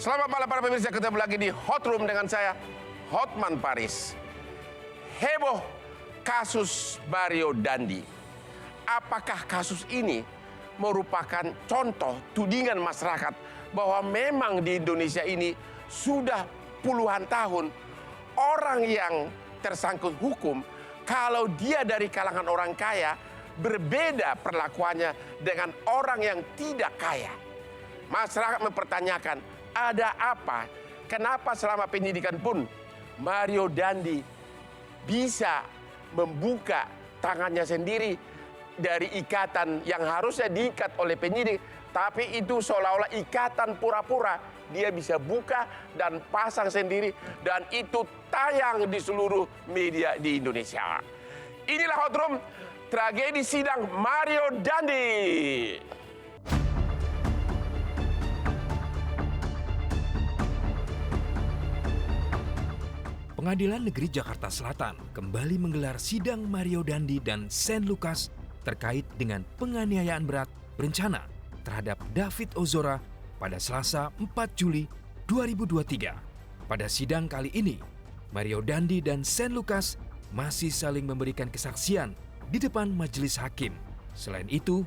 Selamat malam para pemirsa, ketemu lagi di Hot Room dengan saya, Hotman Paris. Heboh kasus Mario Dandi. Apakah kasus ini merupakan contoh tudingan masyarakat bahwa memang di Indonesia ini sudah puluhan tahun orang yang tersangkut hukum, kalau dia dari kalangan orang kaya, berbeda perlakuannya dengan orang yang tidak kaya. Masyarakat mempertanyakan, ada apa? Kenapa selama penyidikan pun Mario Dandi bisa membuka tangannya sendiri dari ikatan yang harusnya diikat oleh penyidik, tapi itu seolah-olah ikatan pura-pura. Dia bisa buka dan pasang sendiri, dan itu tayang di seluruh media di Indonesia. Inilah Hot Room, tragedi sidang Mario Dandi. Pengadilan Negeri Jakarta Selatan kembali menggelar sidang Mario Dandi dan Shane Lucas terkait dengan penganiayaan berat berencana terhadap David Ozora pada Selasa 4 Juli 2023. Pada sidang kali ini, Mario Dandi dan Shane Lucas masih saling memberikan kesaksian di depan majelis hakim. Selain itu,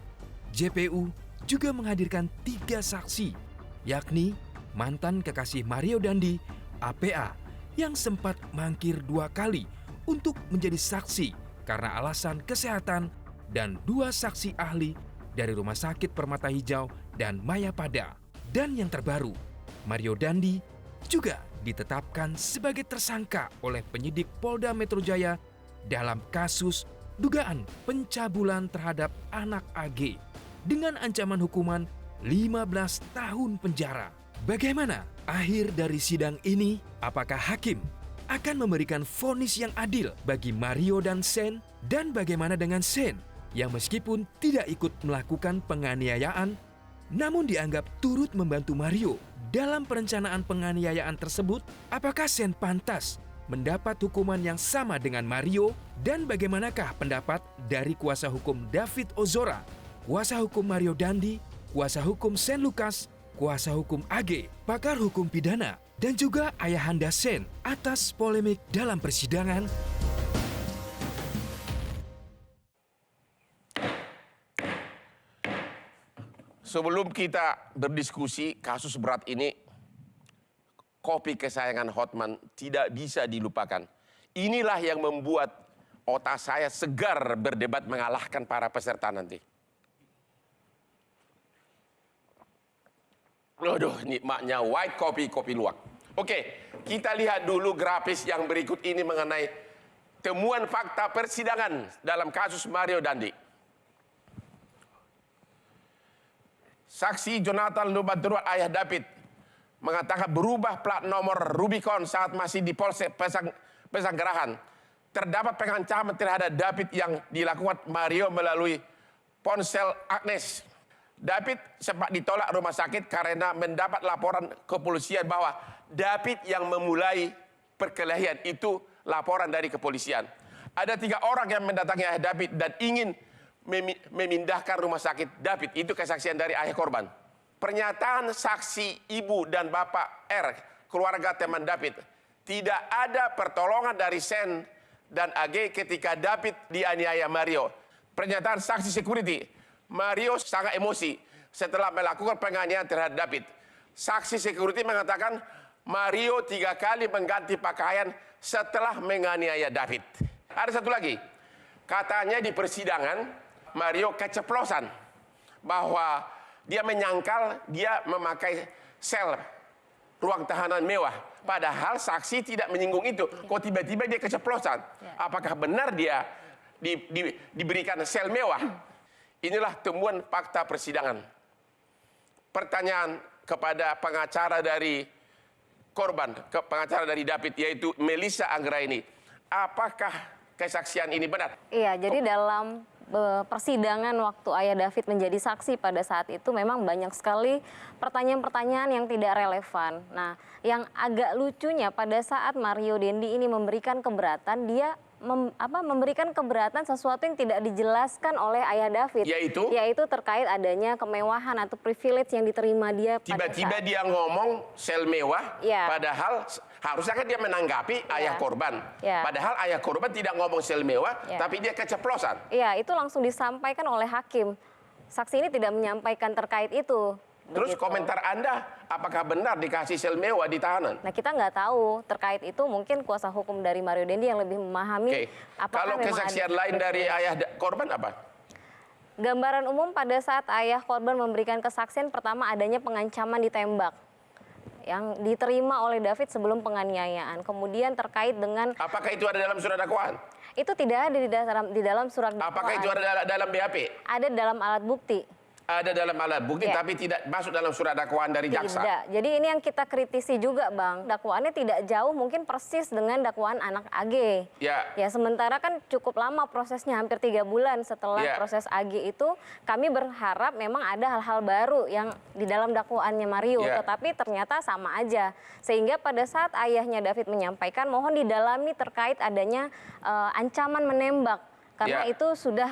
JPU juga menghadirkan 3 saksi, yakni mantan kekasih Mario Dandi, APA, yang sempat mangkir 2 kali untuk menjadi saksi karena alasan kesehatan, dan 2 saksi ahli dari Rumah Sakit Permata Hijau dan Mayapada. Dan yang terbaru, Mario Dandi juga ditetapkan sebagai tersangka oleh penyidik Polda Metro Jaya dalam kasus dugaan pencabulan terhadap anak AG dengan ancaman hukuman 15 tahun penjara. Bagaimana akhir dari sidang ini? Apakah hakim akan memberikan vonis yang adil bagi Mario dan Shane? Dan bagaimana dengan Shane yang meskipun tidak ikut melakukan penganiayaan, namun dianggap turut membantu Mario dalam perencanaan penganiayaan tersebut? Apakah Shane pantas mendapat hukuman yang sama dengan Mario? Dan bagaimanakah pendapat dari kuasa hukum David Ozora, kuasa hukum Mario Dandi, kuasa hukum Shane Lucas, kuasa hukum AG, pakar hukum pidana, dan juga ayahanda Shane atas polemik dalam persidangan? Sebelum kita berdiskusi kasus berat ini, kopi kesayangan Hotman tidak bisa dilupakan. Inilah yang membuat otak saya segar berdebat mengalahkan para peserta nanti. Aduh, nikmatnya white coffee, kopi luwak. Oke, kita lihat dulu grafis yang berikut ini mengenai temuan fakta persidangan dalam kasus Mario Dandi. Saksi Jonathan Lubadruat, ayah David, mengatakan berubah plat nomor Rubicon saat masih di Polsek Pesanggerahan. Terdapat pengancaman terhadap David yang dilakukan Mario melalui ponsel Agnes. David sempat ditolak rumah sakit karena mendapat laporan kepolisian bahwa David yang memulai perkelahian. Itu laporan dari kepolisian. Ada 3 orang yang mendatangi ayah David dan ingin memindahkan rumah sakit David. Itu kesaksian dari ayah korban. Pernyataan saksi ibu dan bapak R, keluarga teman David. Tidak ada pertolongan dari Shane dan AG ketika David dianiaya Mario. Pernyataan saksi security, Mario sangat emosi setelah melakukan penganiayaan terhadap David. Saksi security mengatakan Mario 3 kali mengganti pakaian setelah menganiaya David. Ada satu lagi, katanya di persidangan Mario keceplosan bahwa dia menyangkal dia memakai sel ruang tahanan mewah. Padahal saksi tidak menyinggung itu. Kok tiba-tiba dia keceplosan? Apakah benar dia diberikan sel mewah? Inilah temuan fakta persidangan. Pertanyaan kepada pengacara dari korban, pengacara dari David, yaitu Melissa Anggraini. Apakah kesaksian ini benar? Iya, jadi dalam persidangan waktu ayah David menjadi saksi pada saat itu memang banyak sekali pertanyaan-pertanyaan yang tidak relevan. Nah, yang agak lucunya pada saat Mario Dandi ini memberikan keberatan, dia memberikan keberatan sesuatu yang tidak dijelaskan oleh ayah David. Yaitu terkait adanya kemewahan atau privilege yang diterima dia pada Tiba-tiba dia ngomong sel mewah, padahal harusnya kan dia menanggapi ayah korban. Padahal ayah korban tidak ngomong sel mewah, tapi dia keceplosan. Iya, itu langsung disampaikan oleh hakim. Saksi ini tidak menyampaikan terkait itu. Terus komentar Anda, apakah benar dikasih sel mewah di tahanan? Nah, kita nggak tahu terkait itu, mungkin kuasa hukum dari Mario Dendi yang lebih memahami. Kalau kesaksian lain dari ayah korban apa? Gambaran umum pada saat ayah korban memberikan kesaksian, pertama adanya pengancaman ditembak yang diterima oleh David sebelum penganiayaan. Kemudian terkait dengan... Apakah itu ada dalam surat dakwaan? Itu tidak ada di dalam surat dakwaan. Apakah itu ada dalam BAP? Ada dalam alat bukti. Ada dalam alat bukti, tapi tidak masuk dalam surat dakwaan dari jaksa. Tidak. Jadi ini yang kita kritisi juga, Bang. Dakwaannya tidak jauh, mungkin persis dengan dakwaan anak AG. Ya, sementara kan cukup lama prosesnya, hampir 3 bulan setelah proses AG itu, kami berharap memang ada hal-hal baru yang di dalam dakwaannya Mario, tetapi ternyata sama aja. Sehingga pada saat ayahnya David menyampaikan, mohon didalami terkait adanya ancaman menembak. Karena itu sudah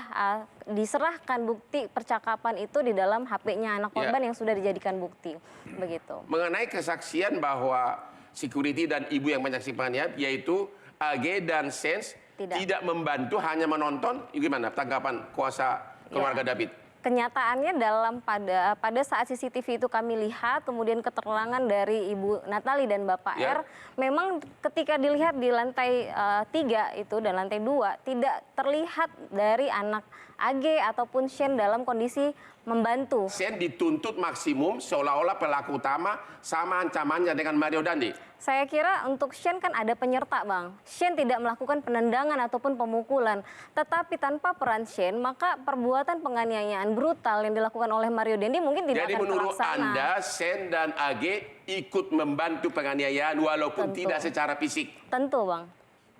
diserahkan bukti percakapan itu di dalam HP-nya anak korban yang sudah dijadikan bukti. Begitu. Mengenai kesaksian bahwa security dan ibu yang menyaksikannya, yaitu AG dan Sens tidak membantu, hanya menonton, gimana tanggapan kuasa keluarga David? Kenyataannya pada saat CCTV itu kami lihat, kemudian keterangan dari Ibu Natali dan Bapak R, memang ketika dilihat di lantai 3 itu dan lantai 2 tidak terlihat dari anak AG ataupun Shen dalam kondisi membantu. Shen dituntut maksimum seolah-olah pelaku utama sama ancamannya dengan Mario Dandi. Saya kira untuk Shen kan ada penyerta, Bang. Shen tidak melakukan penendangan ataupun pemukulan. Tetapi tanpa peran Shen, maka perbuatan penganiayaan brutal yang dilakukan oleh Mario Dendi mungkin tidak akan terlaksana. Jadi menurut Anda, Shen dan AG ikut membantu penganiayaan walaupun tidak secara fisik? Tentu, Bang.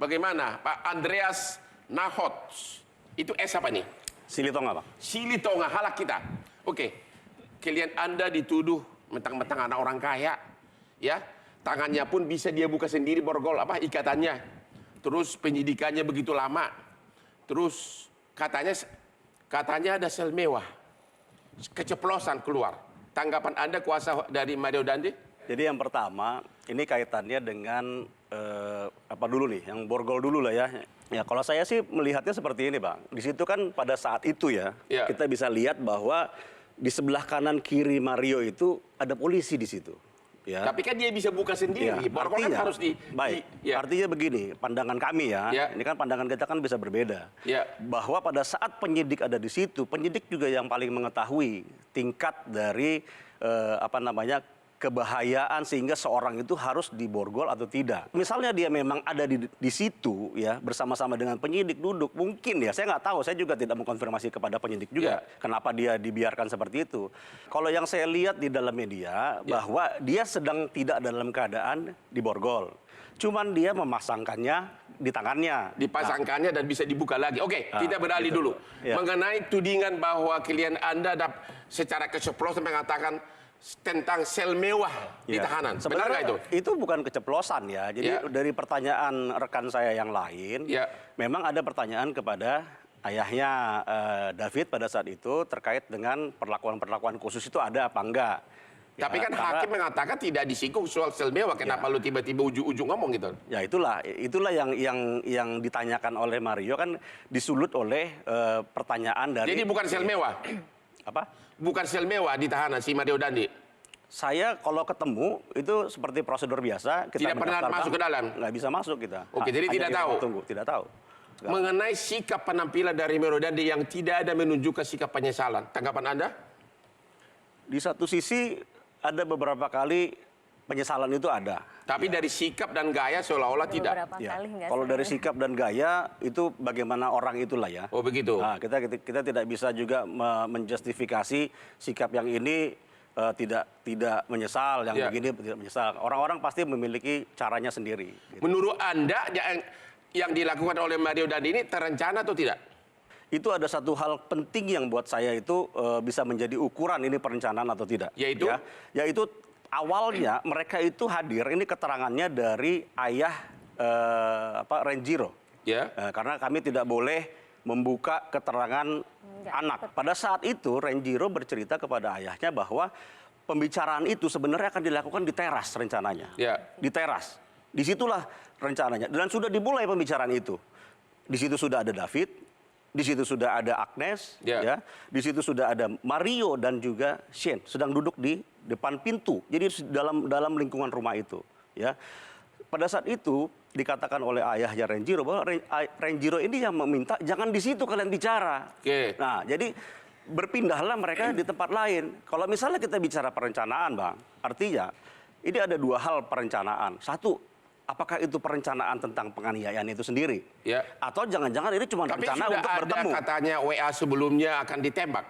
Bagaimana Pak Andreas Nahot? Itu S apa nih? Silitonga, Pak. Silitonga, halak kita. Oke, klien Anda dituduh mentang-mentang anak orang kaya, ya. Tangannya pun bisa dia buka sendiri borgol ikatannya. Terus penyidikannya begitu lama. Terus katanya ada sel mewah. Keceplosan keluar. Tanggapan Anda kuasa dari Mario Dandi? Jadi yang pertama, ini kaitannya dengan apa dulu nih, yang borgol dulu lah ya. Ya kalau saya sih melihatnya seperti ini, Bang. Di situ kan pada saat itu kita bisa lihat bahwa di sebelah kanan kiri Mario itu ada polisi di situ. Ya. Tapi kan dia bisa buka sendiri. Borgol kan harus artinya begini, pandangan kami ini kan pandangan kita kan bisa berbeda. Bahwa pada saat penyidik ada di situ, penyidik juga yang paling mengetahui tingkat dari kebahayaan sehingga seorang itu harus diborgol atau tidak. Misalnya dia memang ada di situ bersama-sama dengan penyidik duduk, mungkin saya nggak tahu, saya juga tidak mengkonfirmasi kepada penyidik juga kenapa dia dibiarkan seperti itu. Kalau yang saya lihat di dalam media bahwa dia sedang tidak dalam keadaan diborgol. Cuman dia memasangkannya di tangannya. Dipasangkannya dan bisa dibuka lagi. Oke, kita beralih dulu. Mengenai tudingan bahwa klien Anda secara keceplosan mengatakan tentang sel mewah di tahanan. Benar nggak itu? Itu bukan keceplosan ya. Jadi dari pertanyaan rekan saya yang lain, memang ada pertanyaan kepada ayahnya David pada saat itu terkait dengan perlakuan-perlakuan khusus itu ada apa enggak. Tapi kan hakim mengatakan tidak disinggung soal sel mewah. Kenapa lu tiba-tiba ujung-ujung ngomong gitu? Ya itulah yang ditanyakan oleh Mario kan disulut oleh pertanyaan dari. Jadi bukan sel mewah. Apa? Bukan sel mewah di tahanan si Mario Dandi. Saya kalau ketemu itu seperti prosedur biasa. Kita tidak pernah masuk ke dalam. Nggak bisa masuk kita. Oke, jadi tidak tahu. Tidak tahu. Sekarang. Mengenai sikap penampilan dari Mario Dandi yang tidak ada menunjukkan sikap penyesalan, tanggapan Anda? Di satu sisi ada beberapa kali penyesalan itu ada. Tapi dari sikap dan gaya seolah-olah tidak. Kalau dari sikap dan gaya itu bagaimana orang itulah ya. Oh begitu. Nah, kita tidak bisa juga menjustifikasi sikap yang ini tidak menyesal, yang begini tidak menyesal. Orang-orang pasti memiliki caranya sendiri. Gitu. Menurut Anda yang dilakukan oleh Mario Dandi ini terencana atau tidak? Itu ada satu hal penting yang buat saya itu bisa menjadi ukuran ini perencanaan atau tidak. Yaitu? Yaitu awalnya mereka itu hadir, ini keterangannya dari ayah Renjiro. Ya. Karena kami tidak boleh membuka keterangan anak. Pada saat itu Renjiro bercerita kepada ayahnya bahwa pembicaraan itu sebenarnya akan dilakukan di teras rencananya. Ya. Di teras. Disitulah rencananya. Dan sudah dimulai pembicaraan itu. Di situ sudah ada David, di situ sudah ada Agnes, ya. Di situ sudah ada Mario dan juga Shane sedang duduk di depan pintu. Jadi dalam lingkungan rumah itu, ya. Pada saat itu dikatakan oleh ayahnya Renjiro bahwa Renjiro ini yang meminta jangan di situ kalian bicara. Nah, jadi berpindahlah mereka di tempat lain. Kalau misalnya kita bicara perencanaan, Bang, artinya ini ada dua hal perencanaan. Satu, apakah itu perencanaan tentang penganiayaan itu sendiri? Ya. Atau jangan-jangan ini cuma rencana untuk bertemu? Tapi katanya WA sebelumnya akan ditembak.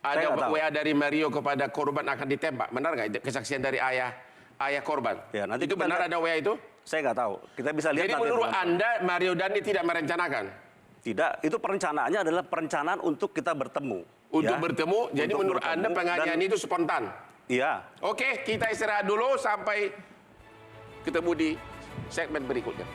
Ada WA dari Mario kepada korban akan ditembak. Benar nggak kesaksian dari ayah korban? Ya, nanti itu benar ada WA itu? Saya nggak tahu. Kita bisa lihat. Jadi nanti menurut Anda Mario Dandi tidak merencanakan? Tidak, itu perencanaannya adalah perencanaan untuk kita bertemu. Untuk bertemu, jadi menurut Anda penganiayaan itu spontan? Iya. Oke, kita istirahat dulu sampai ketemu di segmen berikutnya.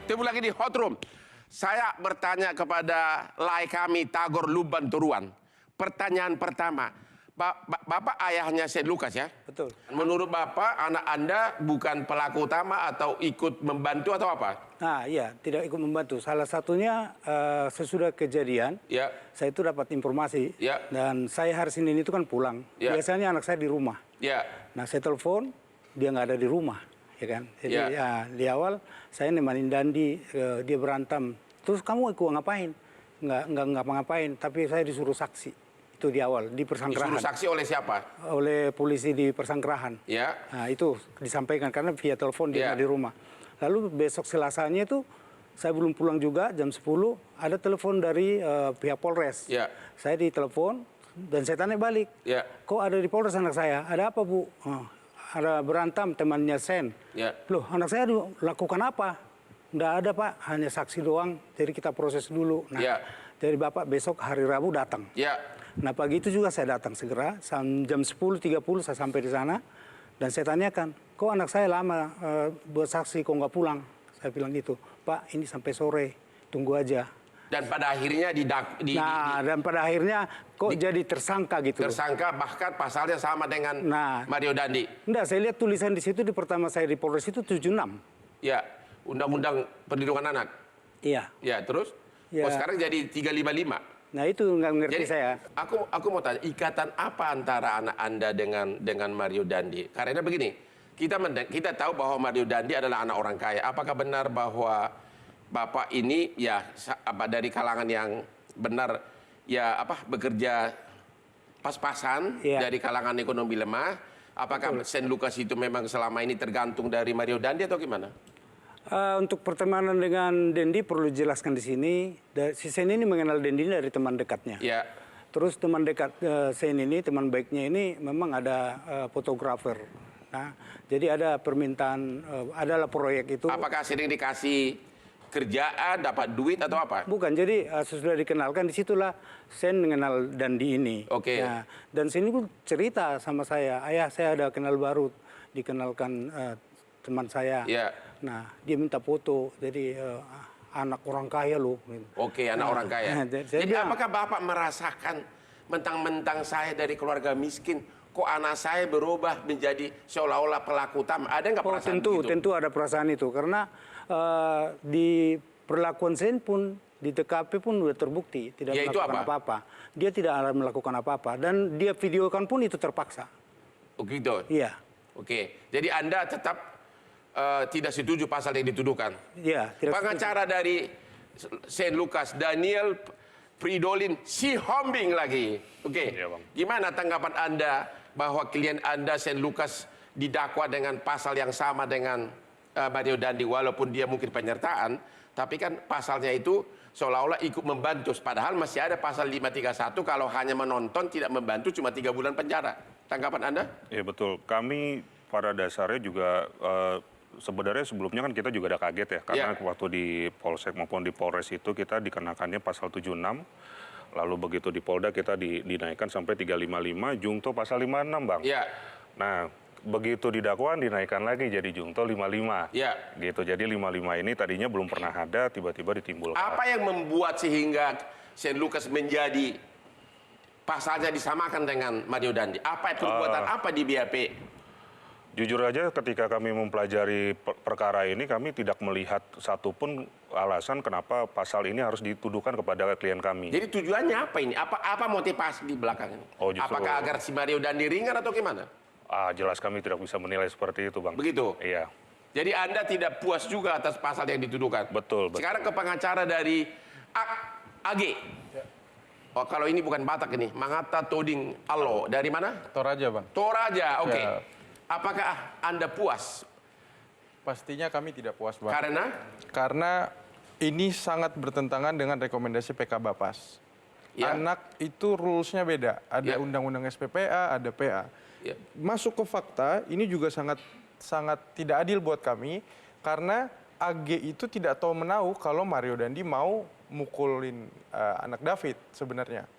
Ketemu lagi di Hot Room. Saya bertanya kepada lai kami Tagor Luban Turuan. Pertanyaan pertama, Bapak ayahnya Shane Lucas ya? Betul. Menurut Bapak, anak Anda bukan pelaku utama atau ikut membantu atau apa? Nah, iya, tidak ikut membantu. Salah satunya sesudah kejadian, Ya. saya itu dapat informasi. Ya. Dan saya hari Senin itu kan pulang. Ya. Biasanya anak saya di rumah. Ya. Nah, saya telepon, dia nggak ada di rumah, ya kan? Jadi ya, di awal saya nemanin Dandi, dia berantem. Terus kamu ikut ngapain? Nggak ngapa-ngapain, tapi saya disuruh saksi. Itu di awal, di Persanggrahan. Disuruh saksi oleh siapa? Oleh polisi di Persanggrahan. Ya. Nah, itu disampaikan karena via telepon dia nggak di rumah. Lalu besok Selasanya itu saya belum pulang juga jam 10 ada telepon dari pihak Polres. Ya. Saya ditelepon dan saya tanya balik. Ya. Kok ada di Polres anak saya? Ada apa, Bu? Ada berantem temannya Sen. Ya. Loh, anak saya lakukan apa? Nggak ada, Pak. Hanya saksi doang. Jadi kita proses dulu. Nah, Ya. jadi Bapak besok hari Rabu datang. Ya. Nah, pagi itu juga saya datang segera, jam 10.30 saya sampai di sana, dan saya tanyakan, kok anak saya lama buat saksi, kok nggak pulang? Saya bilang gitu, Pak, ini sampai sore, tunggu aja. Dan pada akhirnya dan pada akhirnya kok jadi tersangka gitu. Tersangka bahkan pasalnya sama dengan Mario Dandi. Enggak, saya lihat tulisan di situ di pertama saya di Polres itu 76. Ya, Undang-Undang Perlindungan Anak. Iya. Ya, terus? Ya. Oh, sekarang jadi 355. Nah, itu nggak ngerti Jadi, saya. Aku mau tanya, ikatan apa antara anak Anda dengan Mario Dandi? Karena begini, kita tahu bahwa Mario Dandi adalah anak orang kaya. Apakah benar bahwa Bapak ini ya dari kalangan yang benar ya bekerja pas-pasan dari kalangan ekonomi lemah? Apakah Shane Lucas itu memang selama ini tergantung dari Mario Dandi atau gimana? Untuk pertemanan dengan Dendi perlu jelaskan di sini. Si Shane ini mengenal Dendi dari teman dekatnya. Ya. Terus teman dekat Shane ini, teman baiknya ini memang ada fotografer. Nah, jadi ada permintaan, adalah proyek itu. Apakah sering dikasih kerjaan, dapat duit atau apa? Bukan, jadi sesudah dikenalkan disitulah Shane mengenal Dandi ini. Oke. Nah, dan Shane itu cerita sama saya, ayah saya ada kenal baru, dikenalkan teman saya. Ya. Nah, dia minta foto, jadi anak orang kaya loh. Oke, anak orang kaya. Jadi apakah Bapak merasakan mentang-mentang saya dari keluarga miskin, kok anak saya berubah menjadi seolah-olah pelaku utama? Ada nggak perasaan begitu? Tentu ada perasaan itu, karena di perlakuan Shane pun, di TKP pun sudah terbukti tidak melakukan apa-apa. Dia tidak melakukan apa-apa, dan dia videokan pun itu terpaksa. Oh gitu? Iya. Oke, jadi Anda tetap tidak setuju pasal yang dituduhkan? Iya. Pengacara dari Shane Lucas, Daniel Fridolin Sihombing lagi. Oke, gimana tanggapan Anda bahwa klien Anda Shane Lucas didakwa dengan pasal yang sama dengan Mario Dandi, walaupun dia mungkin penyertaan, tapi kan pasalnya itu seolah-olah ikut membantu, padahal masih ada pasal 531 kalau hanya menonton tidak membantu cuma 3 bulan penjara. Tanggapan Anda? Ya betul, kami pada dasarnya juga sebenarnya sebelumnya kan kita juga ada kaget ya, karena waktu di Polsek maupun di Polres itu kita dikenakannya pasal 76, lalu begitu di Polda kita dinaikkan sampai 355, Jungto pasal 56, Bang. Nah, begitu di dakwaan dinaikkan lagi jadi Jungto 55. Gitu. Jadi 55 ini tadinya belum pernah ada, tiba-tiba ditimbulkan. Apa yang membuat sehingga Shane Lucas menjadi pasalnya disamakan dengan Mario Dandi? Apa perbuatan apa di BAP? Jujur aja ketika kami mempelajari perkara ini, kami tidak melihat satupun alasan kenapa pasal ini harus dituduhkan kepada klien kami. Jadi tujuannya apa ini? Apa motivasi di belakang ini? Apakah agar si Mario Dandi ringan atau gimana? Jelas kami tidak bisa menilai seperti itu, Bang. Begitu? Iya. Jadi Anda tidak puas juga atas pasal yang dituduhkan? Betul. Sekarang ke pengacara dari AG. Oh, kalau ini bukan Batak ini, Mangata Toding Allo. Dari mana? Toraja, Bang. Toraja, oke. Apakah Anda puas? Pastinya kami tidak puas, Bang. Karena ini sangat bertentangan dengan rekomendasi PK Bapas. Anak itu rules-nya beda. Ada undang-undang SPPA, ada PA. Masuk ke fakta, ini juga sangat tidak adil buat kami, karena AG itu tidak tahu menahu kalau Mario Dandi mau mukulin anak David sebenarnya.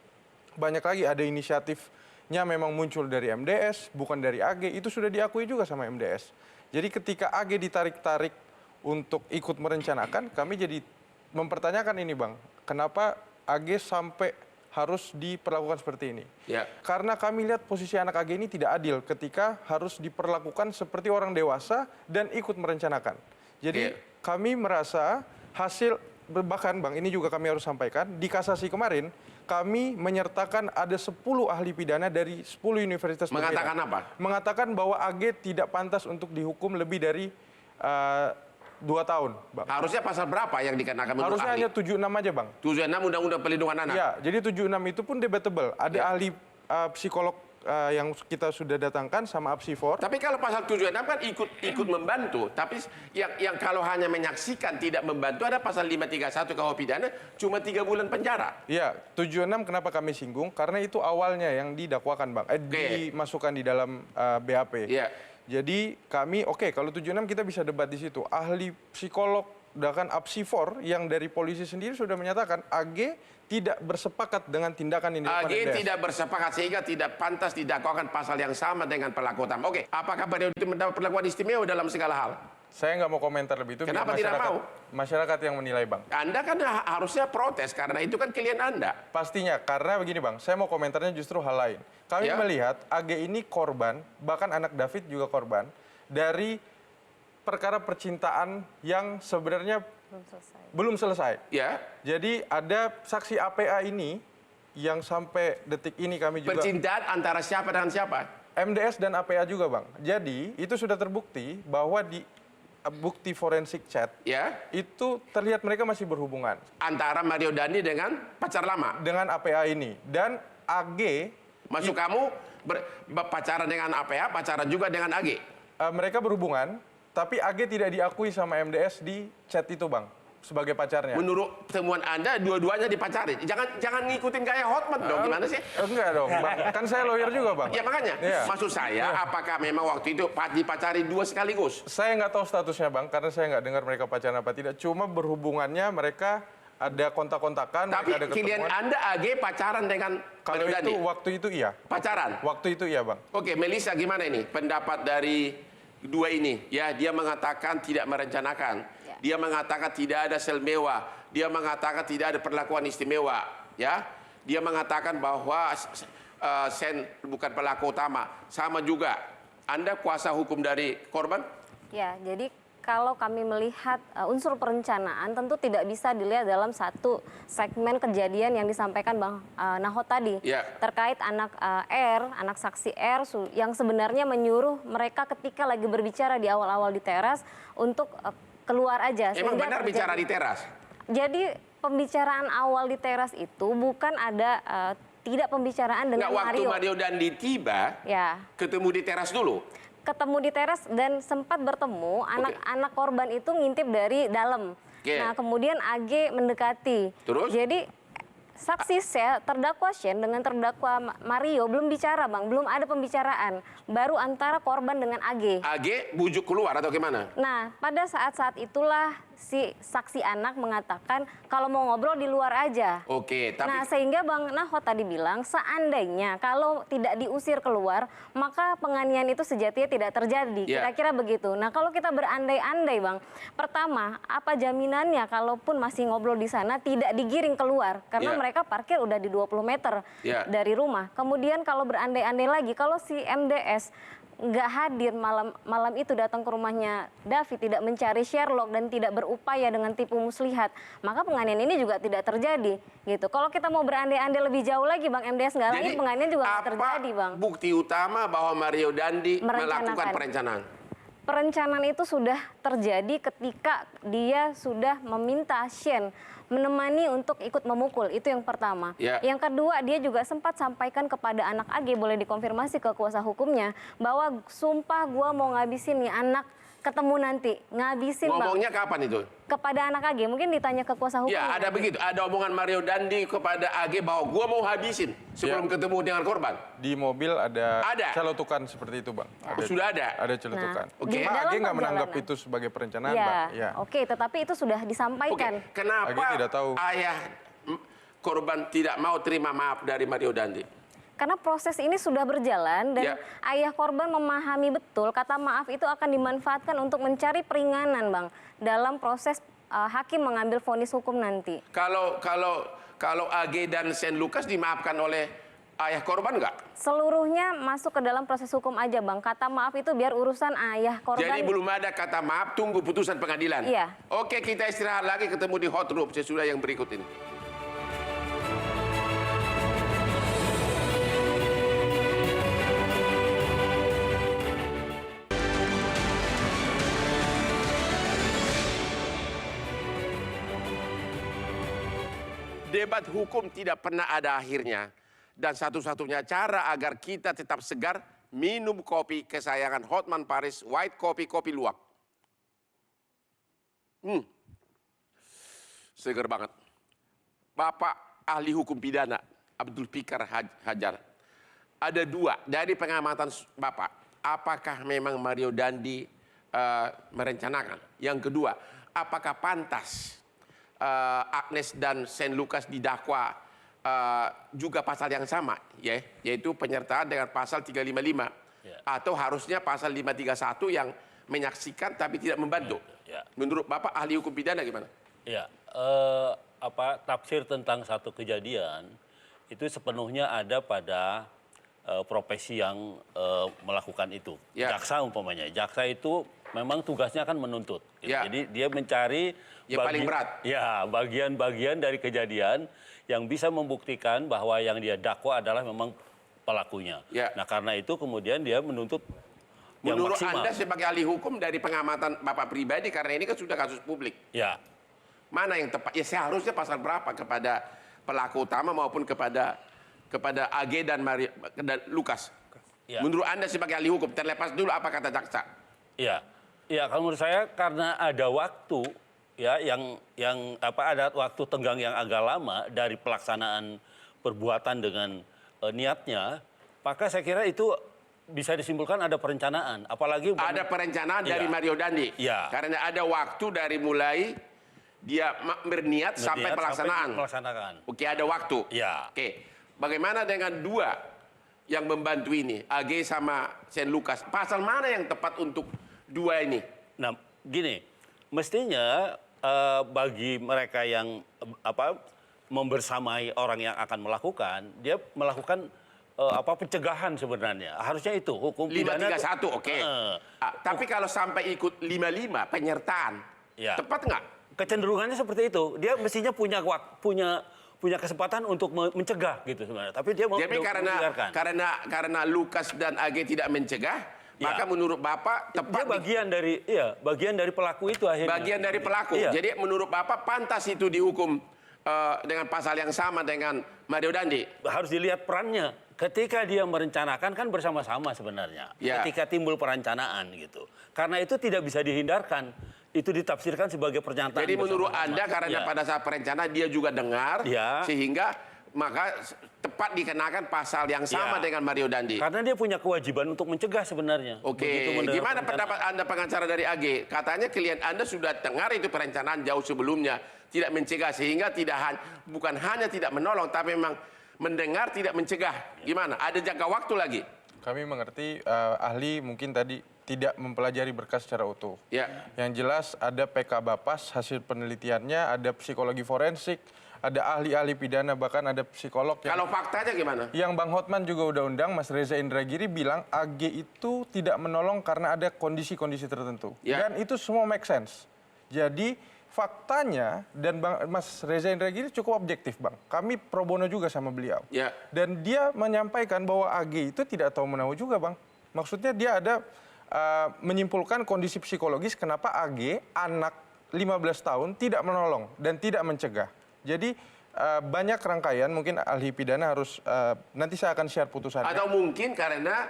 Banyak lagi ada inisiatifnya memang muncul dari MDS, bukan dari AG, itu sudah diakui juga sama MDS. Jadi ketika AG ditarik-tarik untuk ikut merencanakan, kami jadi mempertanyakan ini, Bang. Kenapa AG sampai harus diperlakukan seperti ini? Karena kami lihat posisi anak AG ini tidak adil ketika harus diperlakukan seperti orang dewasa dan ikut merencanakan. Jadi kami merasa hasil, bahkan Bang, ini juga kami harus sampaikan, di kasasi kemarin kami menyertakan ada 10 ahli pidana dari 10 universitas berbeda. Mengatakan apa? Mengatakan bahwa AG tidak pantas untuk dihukum lebih dari 2 tahun, Bang. Harusnya pasal berapa yang dikenakan menurut Harusnya ahli? hanya 76 aja, Bang. 76 Undang-Undang Perlindungan Anak? Ya, jadi 76 itu pun debatable. Ada ahli psikolog yang kita sudah datangkan sama Apsifor. Tapi kalau pasal 76 kan ikut membantu. Tapi yang kalau hanya menyaksikan tidak membantu, ada pasal 531 KUH pidana cuma 3 bulan penjara. Iya, 76 kenapa kami singgung? Karena itu awalnya yang didakwakan, Bang. Dimasukkan di dalam BAP. Jadi kami, kalau 76 kita bisa debat di situ. Ahli psikolog bahkan Apsifor yang dari polisi sendiri sudah menyatakan AG tidak bersepakat dengan tindakan ini. AG tidak bersepakat sehingga tidak pantas didakwakan pasal yang sama dengan pelaku utama. Apakah Mario itu mendapat perlakuan istimewa dalam segala hal? Saya nggak mau komentar lebih itu. Kenapa tidak mau? Masyarakat yang menilai, Bang. Anda kan harusnya protes karena itu kan klien Anda. Pastinya, karena begini, Bang. Saya mau komentarnya justru hal lain. Kami melihat AG ini korban, bahkan anak David juga korban, dari perkara percintaan yang sebenarnya belum selesai. Jadi ada saksi APA ini yang sampai detik ini kami juga... Percintaan antara siapa dengan siapa? MDS dan APA juga, Bang. Jadi itu sudah terbukti bahwa di bukti forensik chat itu terlihat mereka masih berhubungan. Antara Mario Dandi dengan pacar lama? Dengan APA ini. Dan AG... Maksud kamu pacaran dengan APA, pacaran juga dengan AG? Mereka berhubungan, tapi AG tidak diakui sama MDS di chat itu, Bang, sebagai pacarnya. Menurut temuan Anda, dua-duanya dipacarin. Jangan ngikutin gaya Hotman dong, gimana sih? Enggak dong, Bang. Kan saya lawyer juga, Bang. Ya makanya, maksud saya, apakah memang waktu itu dipacari 2 sekaligus? Saya nggak tahu statusnya, Bang, karena saya nggak dengar mereka pacaran apa tidak. Cuma berhubungannya mereka ada kontak-kontakan. Tapi klien Anda AG pacaran dengan Mario Dandi? Waktu itu iya. Pacaran? Waktu itu iya, Bang. Oke, Melissa gimana ini pendapat dari dua ini? Ya, dia mengatakan tidak merencanakan. Dia mengatakan tidak ada sel mewah. Dia mengatakan tidak ada perlakuan istimewa. Ya, dia mengatakan bahwa Sen bukan pelaku utama. Sama juga. Anda kuasa hukum dari korban? Ya, jadi kalau kami melihat unsur perencanaan tentu tidak bisa dilihat dalam satu segmen kejadian yang disampaikan Bang Nahot tadi. Terkait anak R, anak saksi R yang sebenarnya menyuruh mereka ketika lagi berbicara di awal-awal di teras untuk keluar aja. Emang benar bicara di teras? Jadi pembicaraan awal di teras itu bukan ada tidak pembicaraan dengan Mario. Waktu Mario Dandi tiba, ketemu di teras dulu? Ketemu di teras dan sempat bertemu, anak korban itu ngintip dari dalam. Nah kemudian AG mendekati. Terus? Jadi saksi saya, terdakwa Shane dengan terdakwa Mario belum bicara, Bang. Belum ada pembicaraan. Baru antara korban dengan AG. AG bujuk keluar atau gimana? Nah, pada saat-saat itulah si saksi anak mengatakan kalau mau ngobrol di luar aja. Oke, tapi... Nah, sehingga Bang Nahot tadi bilang seandainya kalau tidak diusir keluar, maka penganiayaan itu sejatinya tidak terjadi. Kira-kira begitu. Nah, kalau kita berandai-andai, Bang. Pertama, apa jaminannya kalaupun masih ngobrol di sana tidak digiring keluar? Karena mereka parkir udah di 20 meter dari rumah. Kemudian kalau berandai-andai lagi, kalau si MDS nggak hadir malam itu datang ke rumahnya David, tidak mencari Sherlock dan tidak berupaya dengan tipu muslihat, maka penganiayaan ini juga tidak terjadi gitu. Kalau kita mau berandai-andai lebih jauh lagi, Bang, MDS nggak lahir, penganiayaan juga nggak terjadi, Bang. Bukti utama bahwa Mario Dandi melakukan perencanaan? Perencanaan itu sudah terjadi ketika dia sudah meminta Shane menemani untuk ikut memukul, itu yang pertama. Yang kedua, dia juga sempat sampaikan kepada anak AG, boleh dikonfirmasi ke kuasa hukumnya, bahwa sumpah gua mau ngabisin nih anak, ketemu nanti, ngabisin, Bang. Ngomongnya kapan itu? Kepada anak AG, mungkin ditanya ke kuasa hukum. Ya, ada begitu. Ada omongan Mario Dandi kepada AG bahwa gua mau habisin sebelum ketemu dengan korban. Di mobil ada celutukan seperti itu, Bang. Sudah ada? Ada celutukan. Di AG dalam nggak menganggap perjalanan. itu sebagai perencanaan, Bang. Oke, tetapi itu sudah disampaikan. Kenapa AG tidak tahu. ayah korban tidak mau terima maaf dari Mario Dandi? Karena proses ini sudah berjalan dan ayah korban memahami betul kata maaf itu akan dimanfaatkan untuk mencari peringanan, Bang, dalam proses hakim mengambil vonis hukum nanti. Kalau AG dan Shane Lucas dimaafkan oleh ayah korban nggak? Seluruhnya masuk ke dalam proses hukum aja, Bang. Kata maaf itu biar urusan ayah korban. Jadi belum ada kata maaf, tunggu putusan pengadilan. Iya. Oke, kita istirahat lagi, ketemu di hot room sesudah yang berikut ini. Debat hukum tidak pernah ada akhirnya. Dan satu-satunya cara agar kita tetap segar, minum kopi kesayangan Hotman Paris, white kopi, kopi luwak. Segar banget. Bapak ahli hukum pidana, Abdul Fikar Hajar. Ada dua, dari pengamatan Bapak, apakah memang Mario Dandi merencanakan? Yang kedua, apakah pantas Agnes dan Shane Lucas didakwa juga pasal yang sama, yaitu penyertaan dengan pasal 355, atau harusnya pasal 531 yang menyaksikan tapi tidak membantu. Menurut Bapak ahli hukum pidana gimana? Ya, tafsir tentang satu kejadian itu sepenuhnya ada pada profesi yang melakukan itu. Jaksa umpamanya, jaksa itu memang tugasnya akan menuntut. Jadi dia mencari yang paling berat. Ya, bagian-bagian dari kejadian yang bisa membuktikan bahwa yang dia dakwa adalah memang pelakunya. Nah, karena itu kemudian dia menuntut yang menurut maksimal. Anda sebagai ahli hukum dari pengamatan Bapak pribadi, karena ini kan sudah kasus publik. Mana yang tepat? Ya seharusnya pasal berapa kepada pelaku utama maupun kepada AG dan Lucas? Menurut Anda sebagai ahli hukum, terlepas dulu apa kata jaksa? Ya, kalau menurut saya karena ada waktu ada waktu tenggang yang agak lama dari pelaksanaan perbuatan dengan niatnya, maka saya kira itu bisa disimpulkan ada perencanaan. Apalagi ada perencanaan dari Mario Dandi. Karena ada waktu dari mulai dia berniat sampai pelaksanaan. Oke, ada waktu. Oke, bagaimana dengan dua yang membantu ini, AG sama Shane Lucas? Pasal mana yang tepat untuk dua ini? Nah, gini, mestinya bagi mereka yang membersamai orang yang akan melakukan, dia melakukan pencegahan sebenarnya. Harusnya itu hukum pidana 531, oke. Tapi kalau sampai ikut 55 penyertaan, tepat nggak? Kecenderungannya seperti itu. Dia mestinya punya kesempatan untuk mencegah gitu sebenarnya. Tapi dia mau karena Lucas dan AG tidak mencegah, maka menurut Bapak tepat dia bagian dari pelaku itu akhirnya. Bagian dari pelaku. Jadi menurut Bapak pantas itu dihukum dengan pasal yang sama dengan Mario Dandi. Harus dilihat perannya. Ketika dia merencanakan kan bersama-sama sebenarnya. Ketika timbul perencanaan gitu. Karena itu tidak bisa dihindarkan. Itu ditafsirkan sebagai pernyataan. Jadi menurut Anda karena pada saat perencanaan dia juga dengar, sehingga maka tepat dikenakan pasal yang sama dengan Mario Dandi. Karena dia punya kewajiban untuk mencegah sebenarnya. Oke, gimana pendapat Anda pengacara dari AG? Katanya klien Anda sudah dengar itu perencanaan jauh sebelumnya, tidak mencegah, sehingga bukan hanya tidak menolong, tapi memang mendengar tidak mencegah. Gimana? Ada jangka waktu lagi? Kami mengerti ahli mungkin tadi tidak mempelajari berkas secara utuh. Yang jelas ada PK Bapas, hasil penelitiannya, ada psikologi forensik, ada ahli-ahli pidana, bahkan ada psikolog. Kalau faktanya gimana? Yang Bang Hotman juga udah undang, Mas Reza Indragiri bilang AG itu tidak menolong karena ada kondisi-kondisi tertentu. Dan itu semua make sense. Jadi faktanya, dan Mas Reza Indragiri cukup objektif, Bang. Kami pro bono juga sama beliau. Dan dia menyampaikan bahwa AG itu tidak tahu menahu juga, Bang. Maksudnya dia ada menyimpulkan kondisi psikologis kenapa AG, anak 15 tahun, tidak menolong dan tidak mencegah. Jadi banyak rangkaian, mungkin ahli pidana harus, nanti saya akan share putusannya. Atau mungkin karena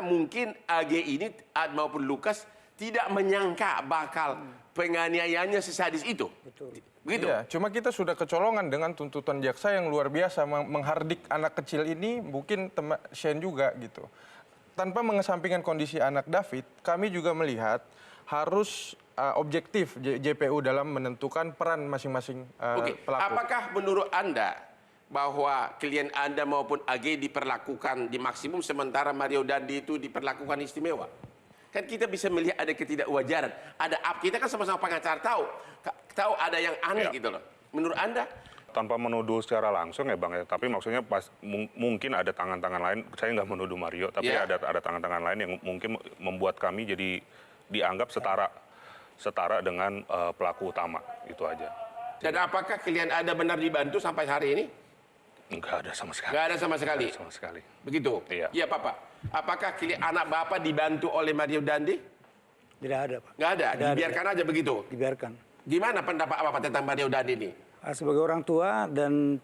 mungkin AG ini maupun Lukas tidak menyangka bakal penganiayaannya sesadis itu. Begitu. Ya, cuma kita sudah kecolongan dengan tuntutan jaksa yang luar biasa menghardik anak kecil ini, mungkin Shane juga gitu. Tanpa mengesampingkan kondisi anak David, kami juga melihat harus objektif JPU dalam menentukan peran masing-masing pelaku. Apakah menurut Anda bahwa klien Anda maupun AG diperlakukan di maksimum sementara Mario Dandi itu diperlakukan istimewa? Kan kita bisa melihat ada ketidakwajaran. Kita kan sama-sama pengacara tahu ada yang aneh gitu loh. Menurut Anda? Tanpa menuduh secara langsung ya Bang ya, tapi maksudnya mungkin ada tangan-tangan lain, saya nggak menuduh Mario, tapi ada tangan-tangan lain yang mungkin membuat kami jadi dianggap setara dengan pelaku utama, itu aja. Dan apakah klien Anda benar dibantu sampai hari ini? Enggak ada sama sekali. Enggak ada sama sekali? Nggak ada sama sekali. Begitu? Iya Papa. Apakah anak Bapak dibantu oleh Mario Dandi? Tidak ada, Pak. Nggak ada? Dibiarkan aja begitu? Dibiarkan. Gimana pendapat Bapak tentang Mario Dandi ini? Sebagai orang tua dan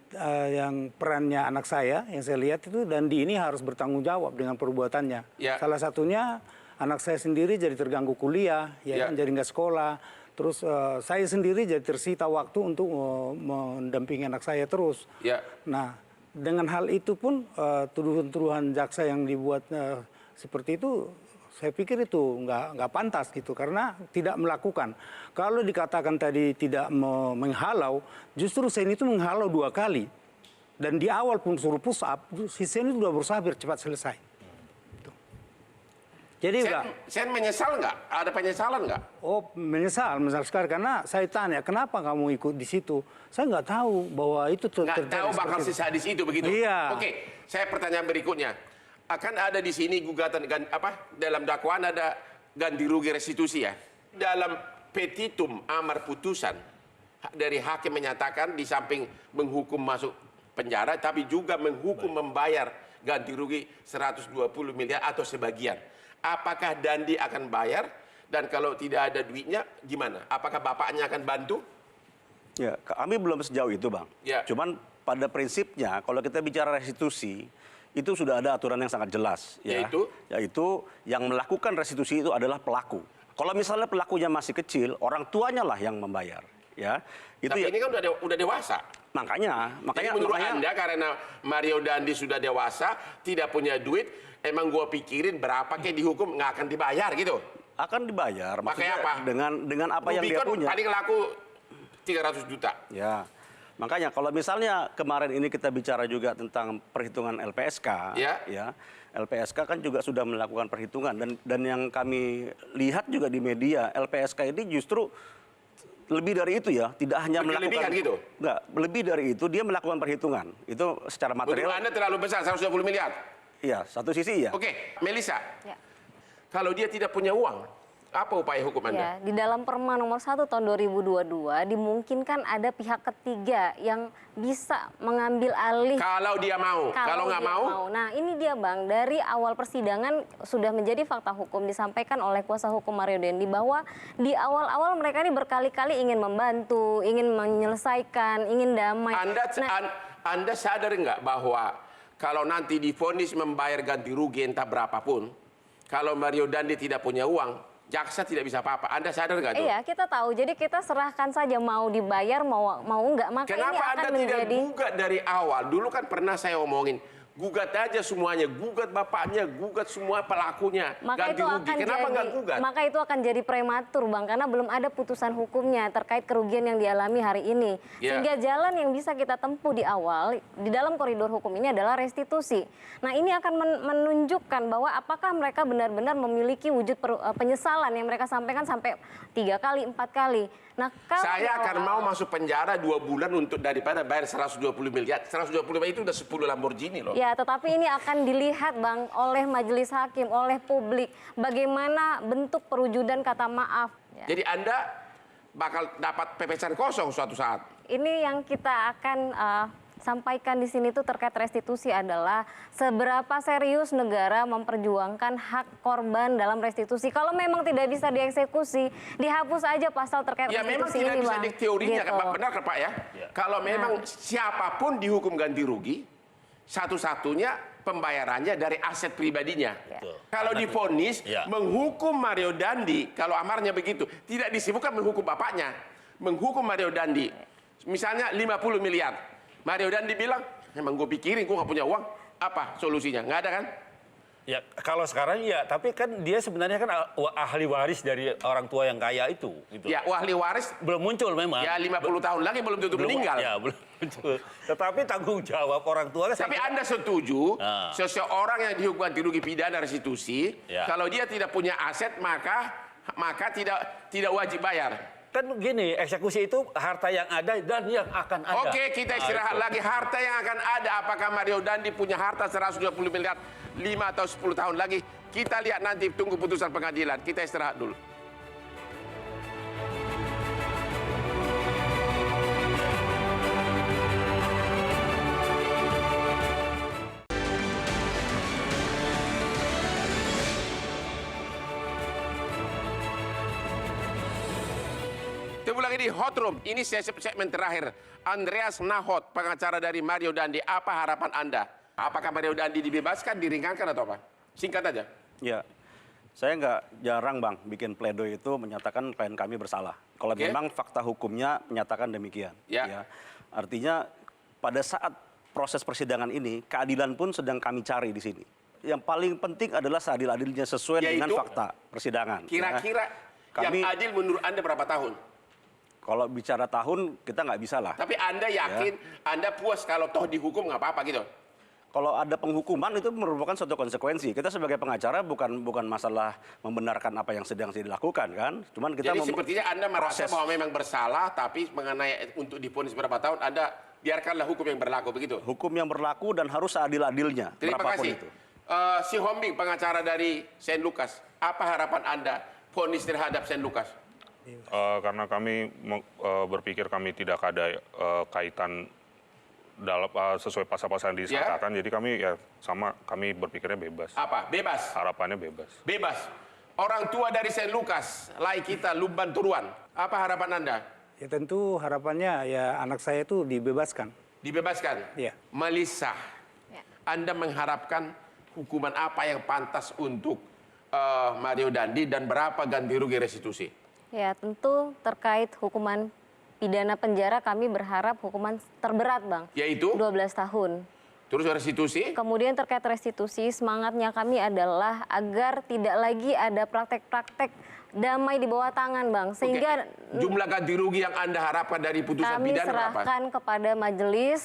yang perannya anak saya, yang saya lihat itu Dandi ini harus bertanggung jawab dengan perbuatannya. Salah satunya anak saya sendiri jadi terganggu kuliah, kan, jadi nggak sekolah. Terus saya sendiri jadi tersita waktu untuk mendampingi anak saya terus. Nah, dengan hal itu pun tuduhan-tuduhan jaksa yang dibuat seperti itu, saya pikir itu nggak pantas gitu, karena tidak melakukan. Kalau dikatakan tadi tidak menghalau, justru Sen itu menghalau 2 kali. Dan di awal pun suruh push up, si Sen itu sudah berusaha biar cepat selesai. Jadi Sen menyesal nggak? Ada penyesalan nggak? Oh, menyesal sekali, karena saya tanya kenapa kamu ikut di situ. Saya nggak tahu bahwa itu nggak tahu bakal sesadis itu begitu. Oke, saya pertanyaan berikutnya. Akan ada di sini gugatan dalam dakwaan ada ganti rugi restitusi ya. Dalam petitum amar putusan dari hakim menyatakan di samping menghukum masuk penjara, tapi juga menghukum membayar ganti rugi 120 miliar atau sebagian. Apakah Dandi akan bayar? Dan kalau tidak ada duitnya, gimana? Apakah bapaknya akan bantu? Ya, kami belum sejauh itu, Bang. Cuman pada prinsipnya, kalau kita bicara restitusi, itu sudah ada aturan yang sangat jelas. Yaitu yang melakukan restitusi itu adalah pelaku. Kalau misalnya pelakunya masih kecil, orang tuanya lah yang membayar. Tapi ini kan udah dewasa. Makanya menurut Anda karena Mario Dandi sudah dewasa, tidak punya duit, emang gue pikirin berapa kayak dihukum nggak akan dibayar gitu? Akan dibayar. Makanya apa? Dengan apa yang dia punya. Paling laku 300 juta. Ya. Makanya kalau misalnya kemarin ini kita bicara juga tentang perhitungan LPSK, LPSK kan juga sudah melakukan perhitungan, dan yang kami lihat juga di media, LPSK ini justru lebih dari itu ya, tidak hanya melakukan gitu. Enggak, lebih dari itu dia melakukan perhitungan. Itu secara material. Menurut Anda terlalu besar 120 miliar. Iya, satu sisi ya. Oke, Melissa. Kalau dia tidak punya uang, apa upaya hukum Anda? Di dalam Perma nomor 1 tahun 2022 dimungkinkan ada pihak ketiga yang bisa mengambil alih. Kalau dia mau, kalau nggak mau. Nah ini dia Bang, dari awal persidangan sudah menjadi fakta hukum disampaikan oleh kuasa hukum Mario Dandi bahwa di awal-awal mereka ini berkali-kali ingin membantu, ingin menyelesaikan, ingin damai. Anda sadar nggak bahwa kalau nanti divonis membayar ganti rugi entah berapapun, kalau Mario Dandi tidak punya uang, jaksa tidak bisa apa-apa. Anda sadar nggak tuh? Iya, kita tahu. Jadi kita serahkan saja mau dibayar, mau enggak. Maka Kenapa ini akan Anda tidak gugat dari awal? Dulu kan pernah saya omongin, gugat aja semuanya, gugat bapaknya, gugat semua pelakunya, maka ganti itu rugi. akan Kenapa nggak gugat? maka itu akan jadi prematur, Bang, karena belum ada putusan hukumnya terkait kerugian yang dialami hari ini. Ya. Sehingga jalan yang bisa kita tempuh di awal di dalam koridor hukum ini adalah restitusi. Nah, ini akan menunjukkan bahwa apakah mereka benar-benar memiliki wujud penyesalan yang mereka sampaikan sampai 3 kali, 4 kali. Nah, kalau Saya akan mau masuk penjara 2 bulan untuk daripada bayar 120 miliar. 120 miliar itu udah 10 Lamborghini loh. Ya, tetapi ini akan dilihat, Bang, oleh majelis hakim, oleh publik, bagaimana bentuk perwujudan kata maaf. Ya. Jadi Anda bakal dapat pepesan kosong suatu saat. Ini yang kita akan sampaikan di sini tuh terkait restitusi adalah seberapa serius negara memperjuangkan hak korban dalam restitusi. Kalau memang tidak bisa dieksekusi, dihapus aja pasal terkait Ya memang restitusi tidak ini, bisa Bang. di teorinya, Gitu. benar kan Pak ya? Kalau memang siapapun dihukum ganti rugi, satu-satunya pembayarannya dari aset pribadinya. Kalau divonis menghukum Mario Dandi, kalau amarnya begitu, tidak disebutkan menghukum bapaknya, menghukum Mario Dandi. Misalnya 50 miliar. Mario Dandi bilang, emang gue pikirin, gue nggak punya uang. Apa solusinya? Nggak ada kan? Ya, kalau sekarang ya, tapi kan dia sebenarnya kan ahli waris dari orang tua yang kaya itu. Gitu. Ya, ahli waris Belum muncul memang. ya 50 tahun lagi belum tentu meninggal. Ya, belum muncul. Tetapi tanggung jawab orang tua kan. Tapi Anda setuju seseorang yang dihukum ganti rugi pidana restitusi, kalau dia tidak punya aset maka tidak wajib bayar. Kan gini, eksekusi itu harta yang ada dan yang akan ada. Oke, kita istirahat lagi. Harta yang akan ada, apakah Mario Dandi punya harta 120 miliar 5 atau 10 tahun lagi? Kita lihat nanti, tunggu putusan pengadilan. Kita istirahat dulu. Tunggu lagi di Hot Room. Ini segmen terakhir. Andreas Nahot, pengacara dari Mario Dandi. Apa harapan Anda? Apakah Mario Dandi dibebaskan, diringankan atau apa? Singkat aja. Ya, saya nggak jarang Bang bikin pledoi itu menyatakan klien kami bersalah. Kalau memang fakta hukumnya menyatakan demikian. Ya. Artinya pada saat proses persidangan ini, keadilan pun sedang kami cari di sini. Yang paling penting adalah seadil-adilnya sesuai dengan fakta persidangan. Kira-kira yang adil menurut Anda berapa tahun? Kalau bicara tahun, kita nggak bisa lah. Tapi Anda yakin, Anda puas kalau toh dihukum nggak apa-apa gitu? Kalau ada penghukuman itu merupakan suatu konsekuensi. Kita sebagai pengacara bukan masalah membenarkan apa yang sedang dilakukan kan. Cuman kita jadi sepertinya Anda merasa bahwa memang bersalah, tapi mengenai untuk divonis berapa tahun, Anda biarkanlah hukum yang berlaku begitu? Hukum yang berlaku dan harus seadil-adilnya. Terima kasih. Itu. Si Hombing, pengacara dari Saint Lucas, apa harapan Anda vonis terhadap Saint Lucas? Karena kami berpikir kami tidak ada kaitan dalam sesuai pasal-pasal yang disangkakan, jadi kami berpikirnya bebas. Apa? Bebas? Harapannya bebas. Bebas. Orang tua dari Saint Lucas, lai kita, Luban Turuan, apa harapan Anda? Ya tentu harapannya ya anak saya itu dibebaskan. Dibebaskan? Iya. Melissa, Anda mengharapkan hukuman apa yang pantas untuk Mario Dandi dan berapa ganti rugi restitusi? Ya, tentu terkait hukuman pidana penjara kami berharap hukuman terberat, Bang. Yaitu? 12 tahun. Terus restitusi? Kemudian terkait restitusi, semangatnya kami adalah agar tidak lagi ada praktek-praktek damai di bawah tangan, Bang. Sehingga jumlah ganti rugi yang Anda harapkan dari putusan kami pidana berapa? Kami serahkan kepada majelis.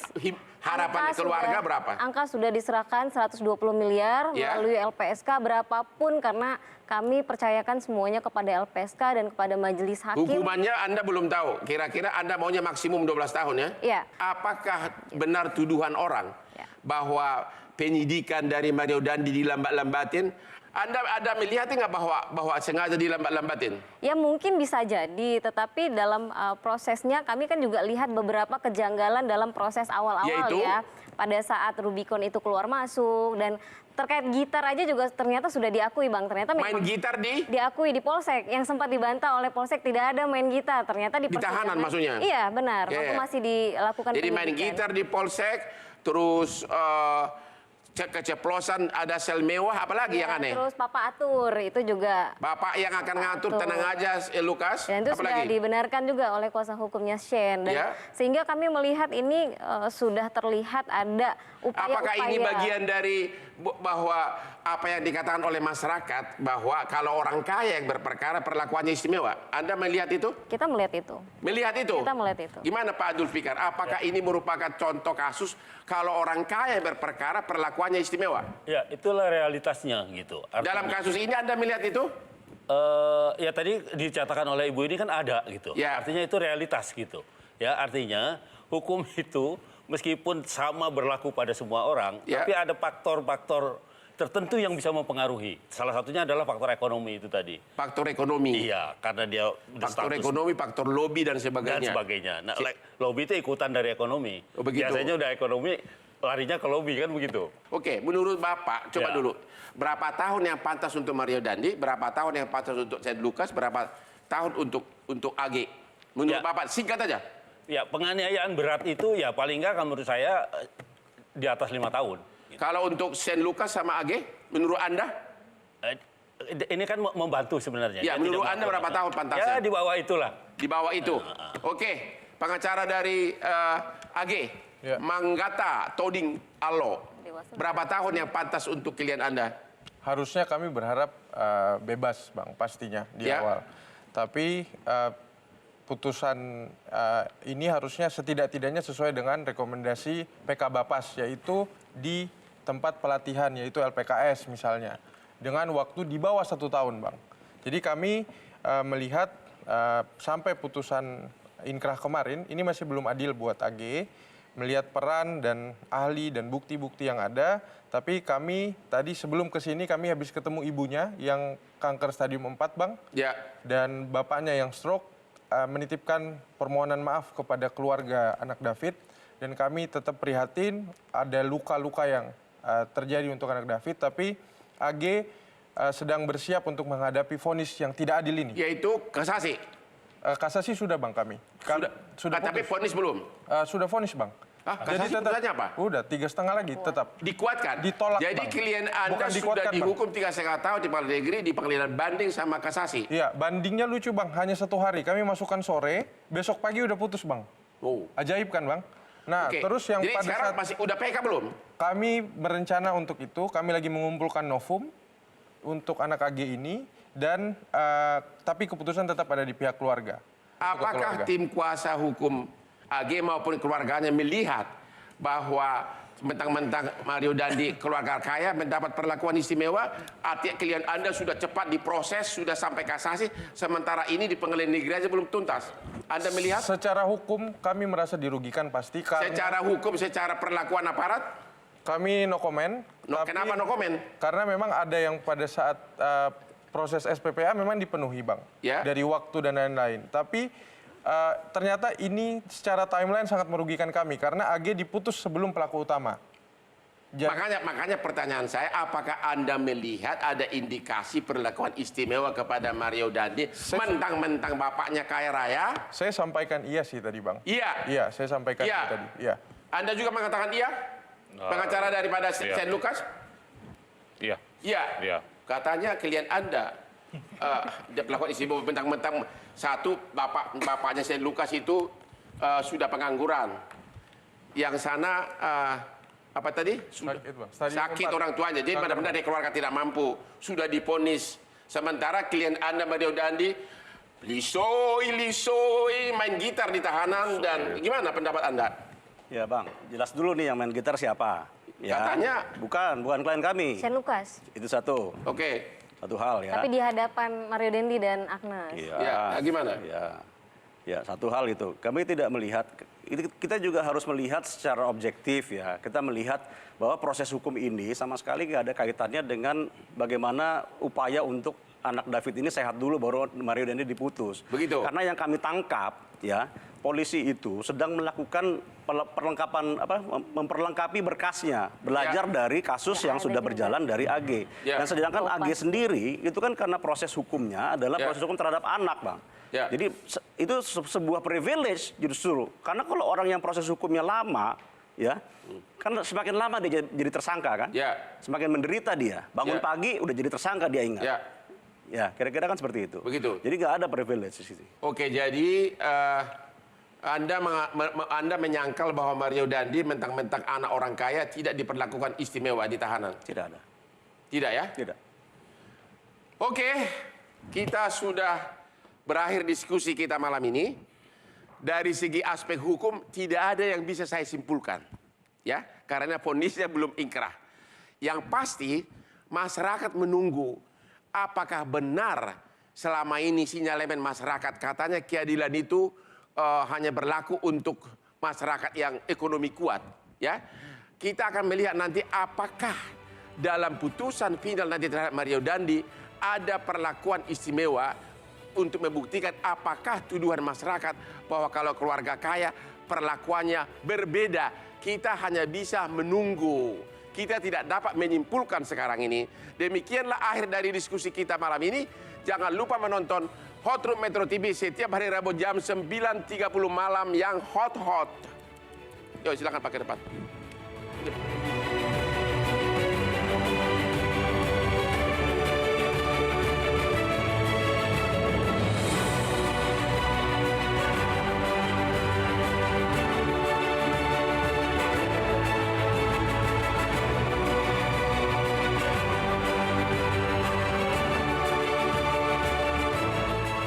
Harapan keluarga berapa? Angka sudah diserahkan 120 miliar melalui LPSK berapapun, karena kami percayakan semuanya kepada LPSK dan kepada majelis hakim. Hukumannya Anda belum tahu. Kira-kira Anda maunya maksimum 12 tahun ya? Iya. Apakah benar tuduhan orang bahwa penyidikan dari Mario Dandi dilambat-lambatin? Anda ada melihatnya nggak bahwa sengaja dilambat-lambatin? Ya mungkin bisa jadi, tetapi dalam prosesnya kami kan juga lihat beberapa kejanggalan dalam proses awal-awal ya. Pada saat Rubicon itu keluar masuk, dan terkait gitar aja juga ternyata sudah diakui, Bang. Ternyata main gitar diakui di Polsek, yang sempat dibantah oleh Polsek tidak ada main gitar. Ternyata di tahanan maksudnya? Iya benar, waktu masih dilakukan jadi main gitar di Polsek, terus keceplosan, ada sel mewah, apalagi yang aneh? Terus Papa atur, itu juga. Bapak yang akan ngatur, tenang aja Lukas. Dan itu sudah dibenarkan juga oleh kuasa hukumnya Shane. Dan sehingga kami melihat ini sudah terlihat ada upaya-upaya. Apakah ini bagian dari bahwa apa yang dikatakan oleh masyarakat, bahwa kalau orang kaya yang berperkara perlakuannya istimewa? Anda melihat itu? Kita melihat itu. Melihat itu? Kita melihat itu. Gimana Pak Abdul Fikar? Apakah ini merupakan contoh kasus kalau orang kaya yang berperkara perlakuannya istimewa? Ya, itulah realitasnya gitu. Artinya, dalam kasus ini Anda melihat itu? Ya tadi dicatakan oleh Ibu ini kan ada gitu. Ya. Artinya itu realitas gitu. Ya, artinya hukum itu meskipun sama berlaku pada semua orang, tapi ada faktor-faktor tertentu yang bisa mempengaruhi. Salah satunya adalah faktor ekonomi itu tadi. Faktor ekonomi? Iya, karena dia faktor ekonomi, faktor lobby dan sebagainya. Nah, lobby itu ikutan dari ekonomi. Biasanya udah ekonomi, larinya ke lobby kan begitu. Oke, menurut Bapak, coba dulu. Berapa tahun yang pantas untuk Mario Dandi, berapa tahun yang pantas untuk Shane Lucas, berapa tahun untuk AG? Menurut Bapak, singkat aja. Ya, penganiayaan berat itu ya paling nggak menurut saya di atas 5 tahun. Kalau untuk Shane Lucas sama AG, menurut Anda? Ini kan membantu sebenarnya. Ya, menurut Anda berapa tahun pantasnya? Ya, di bawah itulah. Di bawah itu. Oke, pengacara dari AG, Manggata Toding Allo, berapa tahun yang pantas untuk klien Anda? Harusnya kami berharap bebas, Bang, pastinya di awal. Tapi putusan ini harusnya setidak-tidaknya sesuai dengan rekomendasi PK Bapas, yaitu di tempat pelatihan, yaitu LPKS misalnya, dengan waktu di bawah 1 tahun, Bang. Jadi kami melihat sampai putusan inkrah kemarin, ini masih belum adil buat AG, melihat peran dan ahli dan bukti-bukti yang ada, tapi kami tadi sebelum ke sini kami habis ketemu ibunya yang kanker stadium 4, Bang. Dan bapaknya yang stroke, menitipkan permohonan maaf kepada keluarga anak David, dan kami tetap prihatin ada luka-luka yang terjadi untuk anak David, tapi AG sedang bersiap untuk menghadapi vonis yang tidak adil ini. Yaitu kasasi? Kasasi sudah, Bang, kami. Sudah tapi vonis belum? Sudah vonis, Bang. Kasasi putusannya apa? Udah, 3,5 lagi tetap. Dikuatkan? Ditolak, jadi Bang. klien Anda sudah dihukum 3,5 tahun di pengadilan negeri, di pengadilan banding sama kasasi? Iya, bandingnya lucu, Bang. Hanya 1 hari. Kami masukkan sore, besok pagi udah putus, Bang. Ajaib kan, Bang? Nah, terus yang jadi pada sekarang saat masih udah PK belum? Kami berencana untuk itu, kami lagi mengumpulkan novum untuk anak AG ini, dan tapi keputusan tetap ada di pihak keluarga. Apakah tim kuasa hukum AG maupun keluarganya melihat bahwa mentang-mentang Mario Dandi keluarga kaya mendapat perlakuan istimewa, artinya klien Anda sudah cepat diproses, sudah sampai kasasi, sementara ini di pengadilan negeri aja belum tuntas? Anda melihat? Secara hukum kami merasa dirugikan pasti. Secara hukum, secara perlakuan aparat? Kami no comment. Kenapa no comment? Karena memang ada yang pada saat proses SPPA memang dipenuhi, Bang. Dari waktu dan lain-lain. Tapi ternyata ini secara timeline sangat merugikan kami karena AG diputus sebelum pelaku utama. Makanya pertanyaan saya, apakah Anda melihat ada indikasi perlakuan istimewa kepada Mario Dandi mentang-mentang bapaknya kaya raya? Saya sampaikan iya sih tadi, Bang. Iya. Iya, saya sampaikan tadi. Iya. Anda juga mengatakan iya? Pengacara daripada Shane Lucas? Iya. Iya. Katanya klien Anda dia melakukan istimewa mentang-mentang satu bapaknya Shane Lucas itu sudah pengangguran. Yang sana apa tadi? Sakit orang tuanya. Jadi benar-benar dari keluarga tidak mampu. Sudah diponis. Sementara klien Anda Mario Dandi lisoi main gitar di tahanan. Dan gimana pendapat Anda? Ya, Bang, jelas dulu nih yang main gitar siapa? Ya, katanya bukan klien kami. Shane Lucas. Itu satu. Oke. Satu hal ya. Tapi di hadapan Mario Dandi dan Agnes. Ya, gimana? Ya, satu hal itu. Kami tidak melihat, kita juga harus melihat secara objektif ya. Kita melihat bahwa proses hukum ini sama sekali nggak ada kaitannya dengan bagaimana upaya untuk anak David ini sehat dulu baru Mario Dandi diputus. Begitu. Karena yang kami tangkap ya, polisi itu sedang melakukan perlengkapan memperlengkapi berkasnya, belajar dari kasus yang sudah berjalan dari AG. Dan sedangkan AG sendiri itu kan karena proses hukumnya adalah proses hukum terhadap anak, Bang. Jadi itu sebuah privilege justru. Karena kalau orang yang proses hukumnya lama ya. Kan semakin lama dia jadi tersangka kan? Ya. Semakin menderita dia. Bangun pagi udah jadi tersangka dia ingat. Ya. Ya, kira-kira kan seperti itu. Begitu. Jadi nggak ada privilege di situ. Oke, jadi Anda menyangkal bahwa Mario Dandi mentang-mentang anak orang kaya tidak diperlakukan istimewa di tahanan? Tidak ada. Tidak ya? Tidak. Oke, kita sudah berakhir diskusi kita malam ini. Dari segi aspek hukum tidak ada yang bisa saya simpulkan, ya, karena vonisnya belum ingkrah. Yang pasti masyarakat menunggu apakah benar selama ini sinyalemen masyarakat katanya keadilan itu hanya berlaku untuk masyarakat yang ekonomi kuat, ya. Kita akan melihat nanti apakah dalam putusan final nanti terhadap Mario Dandi ada perlakuan istimewa untuk membuktikan apakah tuduhan masyarakat bahwa kalau keluarga kaya perlakuannya berbeda. Kita hanya bisa menunggu. Kita tidak dapat menyimpulkan sekarang ini. Demikianlah akhir dari diskusi kita malam ini. Jangan lupa menonton Hot Room Metro TV setiap hari Rabu jam 9.30 malam yang hot-hot. Yuk silakan pakai depan.